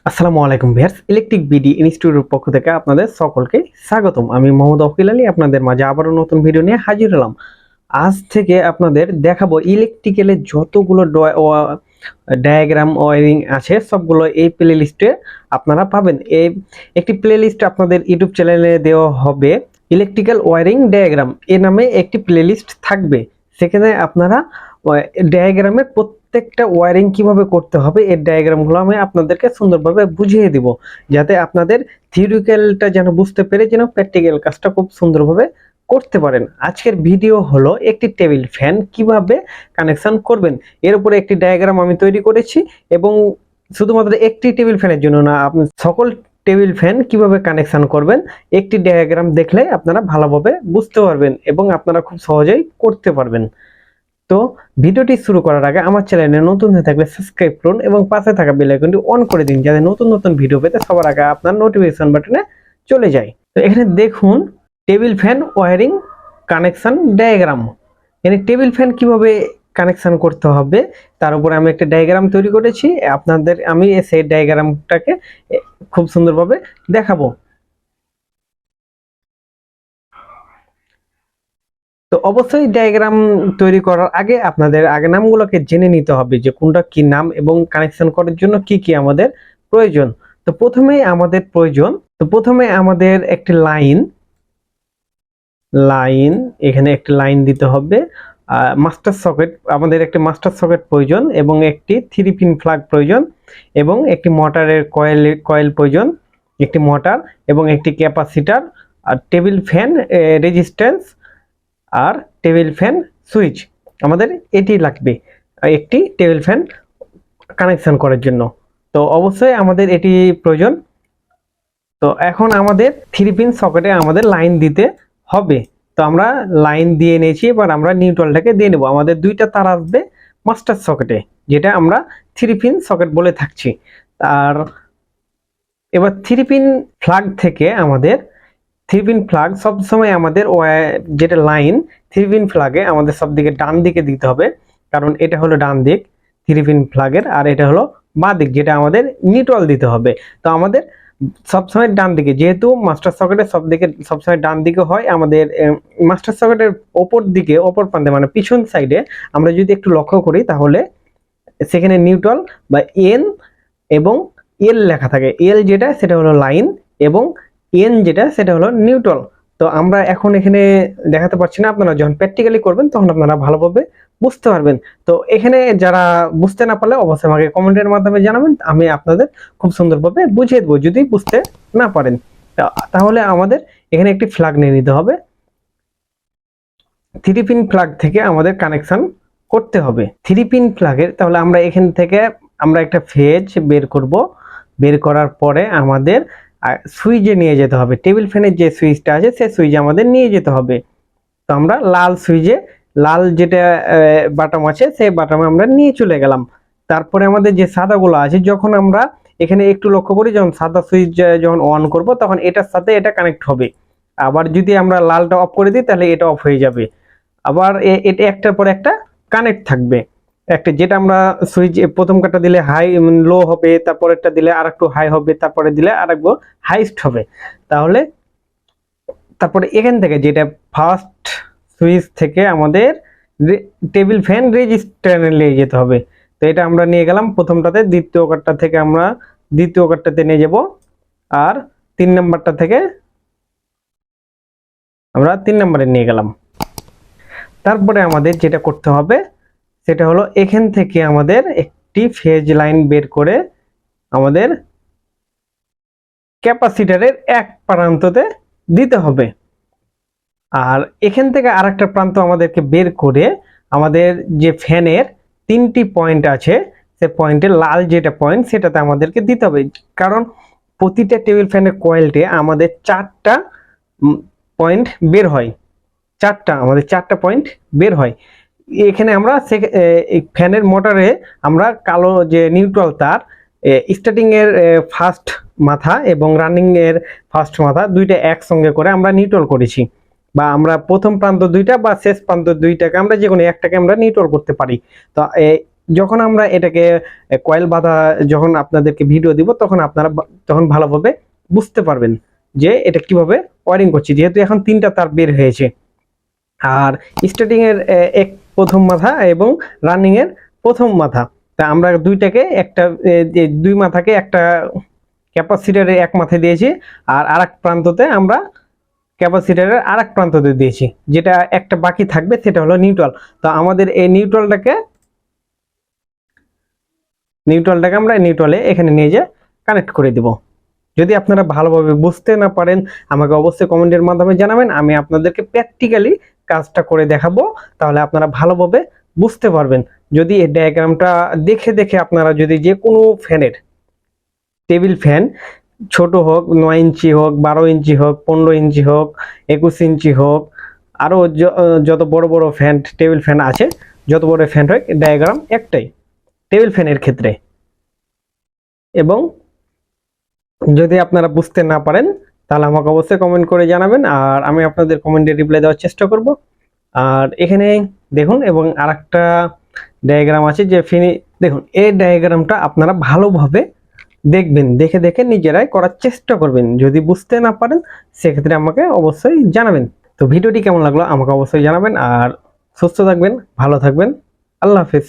আসসালামু আলাইকুম viewers, electric BD ইনস্টিটিউটের পক্ষ থেকে আপনাদের সকলকে স্বাগতম। আমি মোহাম্মদ আকিল আলী আপনাদের মাঝে আবারও নতুন ভিডিও নিয়ে হাজির হলাম। আজ থেকে আপনাদের দেখাবো ইলেকট্রিক্যালের যতগুলো ডায়াগ্রাম ওয়্যারিং আছে সবগুলো এই প্লে লিস্টে আপনারা পাবেন। এই একটি প্লে লিস্ট আপনাদের ইউটিউব চ্যানেলে দেওয়া হবে, ইলেকট্রিক্যাল ওয়্যারিং ডায়াগ্রাম এ নামে একটি প্লে লিস্ট থাকবে। সেখানে আপনারা ডায়াগ্রামের প্রত্যেকটা ওয়্যারিং কিভাবে করতে হবে এর ডায়াগ্রামগুলো আমি আপনাদেরকে সুন্দরভাবে বুঝিয়ে দিব, যাতে আপনাদের থিওরিক্যালটা যেন বুঝতে পেরে যেন প্র্যাকটিক্যাল কাজটা খুব সুন্দরভাবে করতে পারেন। আজকের ভিডিও হলো একটি টেবিল ফ্যান কিভাবে কানেকশন করবেন, এর উপরে একটি ডায়াগ্রাম আমি তৈরি করেছি। এবং শুধুমাত্র একটি টেবিল ফ্যানের জন্য না, আপনি সকল টেবিল ফ্যান কিভাবে কানেকশন করবেন একটি ডায়াগ্রাম দেখলে আপনারা ভালোভাবে বুঝতে পারবেন এবং আপনারা খুব সহজেই করতে পারবেন। তো ভিডিওটি শুরু করার আগে আমার চ্যানেলে নতুন হয়ে থাকলে সাবস্ক্রাইব করুন এবং পাশে থাকা বেল আইকনটি অন করে দিন, যাতে নতুন নতুন ভিডিও পেতে সবার আগে আপনার নোটিফিকেশন বাটনে চলে যায়। তো এখানে দেখুন table fan wiring connection diagram. এখানে টেবিল ফ্যান কিভাবে কানেকশন করতে হবে তার উপরে আমি একটা ডায়াগ্রাম তৈরি করেছি, আপনাদের আমি সেই ডায়াগ্রামটাকে খুব সুন্দরভাবে দেখাবো। তো অবশ্যই ডায়াগ্রাম তৈরি করার আগে আপনাদের আগে নামগুলোকে জেনে নিতে হবে যে কোনটা কি নাম এবং কানেকশন করার জন্য কি কি আমাদের প্রয়োজন। তো প্রথমে আমাদের একটি লাইন এখানে একটি লাইন দিতে হবে। মাস্টার সকেট, আমাদের একটি মাস্টার সকেট প্রয়োজন এবং একটি 3 পিন প্লাগ প্রয়োজন এবং একটি মোটরের কয়েল প্রয়োজন, একটি মোটর এবং একটি ক্যাপাসিটর, আর টেবিল ফ্যান রেজিস্ট্যান্স আর টেবিল ফ্যান সুইচ। আমাদের এটি লাগবে একটি টেবিল ফ্যান কানেকশন করার জন্য। তো অবশ্যই আমাদের এটি প্রয়োজন। তো এখন আমাদের 3 পিন সকেটে আমাদের লাইন দিতে হবে। তো আমরা লাইন দিয়ে নিয়েছি, এবার আমরা নিউট্রালটাকে দিয়ে নেব। আমাদের দুইটা তার আসবে মাস্টার সকেটে, যেটা আমরা 3 পিন সকেট বলে থাকছি। আর এবার 3 পিন প্লাগ থেকে আমাদের 3 পিন প্লাগ সবসময় আমাদের যেটা লাইন 3 পিন প্লাগে আমাদের সব দিকে ডান দিকে দিতে হবে, কারণ এটা হলো ডান দিক 3 পিন প্লাগের, আর এটা হলো বাঁ দিক যেটা আমাদের নিউট্রাল দিতে হবে। তো আমাদের সবসময় ডান দিকে, যেহেতু মাস্টার সকেটের সব দিকে সবসময় ডান দিকে হয়, আমাদের মাস্টার সকেটের ওপর দিকে অপর প্রান্তে মানে পিছন সাইডে আমরা যদি একটু লক্ষ্য করি তাহলে সেখানে নিউট্রাল বা এন এবং এল লেখা থাকে। এল যেটা সেটা হলো লাইন এবং এন যেটা সেটা হলো নিউট্রাল। তো আমরা এখন এখানে দেখাতে পারছি না, আপনারা যখন প্র্যাকটিক্যালি করবেন তখন আপনারা ভালোভাবে বুঝতে পারবেন। তো এখানে যারা বুঝতে না পারলে অবশ্যই আমাকে কমেন্টের মাধ্যমে জানাবেন, আমি আপনাদের খুব সুন্দরভাবে বুঝিয়ে দেবো যদি বুঝতে না পারেন। তাহলে আমাদের এখানে একটি ফ্ল্যাগ নিয়ে নিতে হবে। 3 পিন প্লাগ থেকে আমাদের কানেকশন করতে হবে 3 পিন প্লাগের। তাহলে আমরা এখান থেকে আমরা একটা ফেজ বের করব, বের করার পরে আমাদের সুইচে নিয়ে যেতে হবে। টেবিল ফ্যানের যে সুইচটা আছে সেই সুইচে আমাদের নিয়ে যেতে হবে। তো আমরা লাল সুইচে, লাল যেটা বাটন আছে সেই বাটনে আমরা নিয়ে চলে গেলাম। তারপরে আমাদের যে সাদাগুলো আছে, যখন আমরা এখানে একটু লক্ষ্য করি, যখন সাদা সুইচ যখন অন করব তখন এটার সাথে এটা কানেক্ট হবে। আবার যদি আমরা লালটা অফ করে দিই তাহলে এটা অফ হয়ে যাবে। আবার এটা একটার পর একটা কানেক্ট থাকবে। একটা যেটা আমরা সুইচ প্রথম কাটা দিলে হাই লো হবে, তারপরেরটা দিলে আর একটু হাই হবে, তারপরে দিলে আর একটু হাইস্ট হবে। তাহলে তারপরে এখান থেকে যেটা ফার্স্ট সুইচ থেকে আমাদের টেবিল ফ্যান রেজিস্ট্যান্সে নিয়ে যেতে হবে। তো এটা আমরা নিয়ে গেলাম প্রথমটাতে, দ্বিতীয় কাটটা থেকে আমরা দ্বিতীয় কাটটাতে নিয়ে যাব, আর 3 নাম্বারটা থেকে আমরা 3 নম্বরে নিয়ে গেলাম। তারপরে আমাদের যেটা করতে হবে সেটা হলো এখান থেকে আমাদের একটি ফেজ লাইন বের করে আমাদের ক্যাপাসিটরের এক প্রান্ততে দিতে হবে। আর এখান থেকে আরেকটা প্রান্ত আমাদেরকে বের করে আমাদের যে ফ্যানের 3টি পয়েন্ট আছে সে পয়েন্টে লাল যেটা পয়েন্ট সেটাতে আমাদেরকে দিতে হবে, কারণ প্রতিটা টেবিল ফ্যানের কয়েলটে আমাদের 4টা পয়েন্ট বের হয়। আমাদের 4টা পয়েন্ট বের হয়। এখানে আমরা ফ্যানের মোটরে আমরা কালো যে নিউট্রাল তার স্টার্টিং এর ফার্স্ট মাথা এবং রানিং এর ফার্স্ট মাথা দুইটা একসঙ্গে করে আমরা নিউট্রাল করেছি, বা আমরা প্রথম প্রান্ত দুইটা বা শেষ প্রান্ত দুইটাকে আমরা যে কোনো একটাকে আমরা নিউট্রাল করতে পারি। তো যখন আমরা এটাকে কয়েল বাঁধা যখন আপনাদেরকে ভিডিও দিব তখন আপনারা তখন ভালোভাবে বুঝতে পারবেন যে এটা কিভাবে ওয়ারিং করছি, যেহেতু এখন 3টা তার বের হয়েছে। আর স্টার্টিং এর এক প্রথম মাথা এবং রানিং এর প্রথম মাথা, তা আমরা দুইটাকে একটা যে দুই মাথাকে একটা ক্যাপাসিটরের এক মাথায় দিয়েছি, আর আরেক প্রান্ততে আমরা ক্যাপাসিটরের আরেক প্রান্ততে দিয়েছি। যেটা একটা বাকি থাকবে সেটা হলো নিউট্রাল। তো আমাদের এই নিউট্রালটাকে আমরা নিউট্রালে এখানে নিয়ে যে কানেক্ট করে দিব। যদি আপনারা ভালোভাবে বুঝতে না পারেন আমাকে অবশ্যই কমেন্টের মাধ্যমে জানাবেন, আমি আপনাদেরকে প্র্যাকটিক্যালি কাজটা করে দেখাবো, তাহলে আপনারা ভালোভাবে বুঝতে পারবেন। যদি এই ডায়াগ্রামটা দেখে দেখে আপনারা যদি যে কোনো ফ্যানের, টেবিল ফ্যান ছোট হোক, 9 ইঞ্চি হোক, 12 ইঞ্চি হোক, 15 ইঞ্চি হোক, 21 ইঞ্চি হোক, আরও যত বড় বড় ফ্যান, টেবিল ফ্যান আছে, যত বড় ফ্যান হোক, ডায়াগ্রাম একটাই টেবিল ফ্যানের ক্ষেত্রে। এবং যদি আপনারা বুঝতে না পারেন তাহলে আমাকে অবশ্যই কমেন্ট করে জানাবেন, আর আমি আপনাদের কমেন্টে রিপ্লাই দেওয়ার চেষ্টা করব। আর এখানে দেখুন, এবং আরেকটা ডায়াগ্রাম আছে যে দেখুন, এই ডায়াগ্রামটা আপনারা ভালোভাবে দেখবেন, দেখে দেখে নিজেরাই করার চেষ্টা করবেন। যদি বুঝতে না পারেন সেক্ষেত্রে আমাকে অবশ্যই জানাবেন। তো ভিডিওটি কেমন লাগলো আমাকে অবশ্যই জানাবেন, আর সুস্থ থাকবেন, ভালো থাকবেন। আল্লাহ হাফিজ।